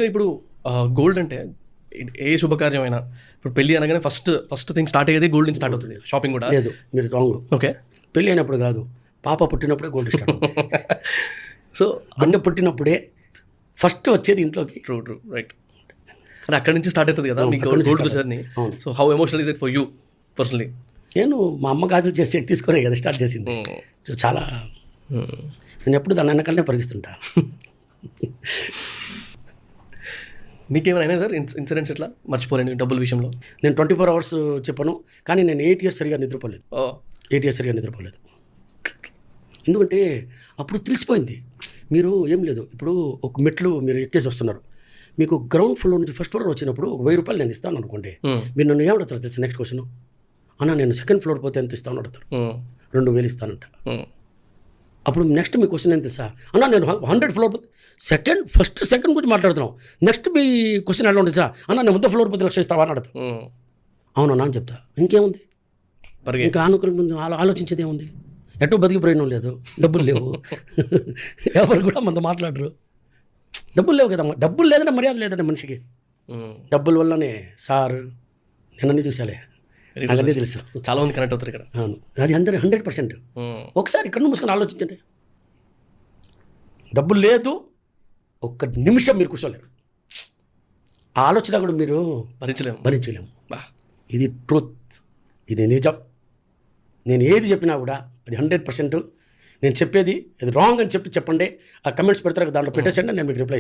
ఇప్పుడు గోల్డ్ అంటే ఏ శుభకార్యమైనా ఇప్పుడు పెళ్లి అనగానే ఫస్ట్ థింగ్ స్టార్ట్ అయ్యేది గోల్డ్ నుంచి స్టార్ట్ అవుతుంది. షాపింగ్ కూడా లేదు, మీరు రాంగ్. ఓకే, పెళ్ళి అయినప్పుడు కాదు, పాప పుట్టినప్పుడే గోల్డ్ స్టార్ట్ అవుతుంది. సో బిడ్డ పుట్టినప్పుడే ఫస్ట్ వచ్చేది ఇంట్లోకి. True right. అది అక్కడి నుంచి స్టార్ట్ అవుతుంది కదా మీకు అక్కడి నుంచి గోల్డ్ start జర్నీ. అవును. So how emotional is it for you personally? నేను మా అమ్మ గాజులు చేసి సెట్ తీసుకునే కదా స్టార్ట్ చేసింది. సో చాలా నేను ఎప్పుడు దాని వెనకాలనే పరిగిస్తుంటా. మీకేమైనా అయినా సార్ ఇన్సిడెంట్స్ ఎట్లా మర్చిపోలేను డబ్బుల విషయంలో? నేను 24 hours చెప్పను, కానీ నేను 8 years సరిగా నిద్రపోలేదు. 8 years సరిగా నిద్రపోలేదు. ఎందుకంటే అప్పుడు తెలిసిపోయింది. మీరు ఏం లేదు, ఇప్పుడు ఒక మెట్లు మీరు ఎక్కేసి వస్తున్నారు, మీకు గ్రౌండ్ ఫ్లోర్ నుంచి ఫస్ట్ ఫ్లోర్ వచ్చినప్పుడు ఒక 1000 రూపాయలు నేను ఇస్తాను అనుకోండి. మీరు నన్ను ఏమడుగుతారు తెలుసు? నెక్స్ట్ క్వశ్చన్, అన్న నేను సెకండ్ ఫ్లోర్ పోతే ఎంత ఇస్తాను అడుగుతారు. 2000 ఇస్తానంట. అప్పుడు నెక్స్ట్ మీ క్వశ్చన్ ఏం తెలుసా? అన్న నేను 100 ఫ్లోర్ పోతే సెకండ్ గురించి మాట్లాడుతున్నాం. నెక్స్ట్ మీ క్వశ్చన్ ఎలా ఉంటుంది సార్? అన్న నేను 100 ఫ్లోర్ పోతే 1,00,000 ఇస్తావా అని అడుగుతాను. అవునా అని చెప్తా. ఇంకేముంది, ఇంకా ఆనుకుల ముందు ఆలోచించేది ఏముంది? ఎటో బతికి ప్రయోజనం లేదు, డబ్బులు లేవు. ఎవరు కూడా మనతో మాట్లాడరు. డబ్బులు లేవు కదమ్మా. డబ్బులు లేదంటే మర్యాద లేదంటే మనిషికి. డబ్బుల వల్లనే సార్ నేనన్నీ చూసాలే, అన్నీ తెలుసు. చాలా మంది కనెక్ట్ అవుతారు ఇక్కడ. అవును, అది 100%. ఒకసారి ఇక్కడ మూసుకొని ఆలోచించండి. డబ్బులు లేదు, ఒక్క నిమిషం మీరు కూర్చోలేరు. ఆ ఆలోచన కూడా మీరు భరించలేము. ఇది ట్రూత్, ఇది నిజం. నేను ఏది చెప్పినా కూడా అది 100%. నేను చెప్పేది అది రాంగ్ అని చెప్పండి. ఆ కమెంట్స్ పెడతారు, దాంట్లో పెట్టేసండి, నేను మీకు రిప్లై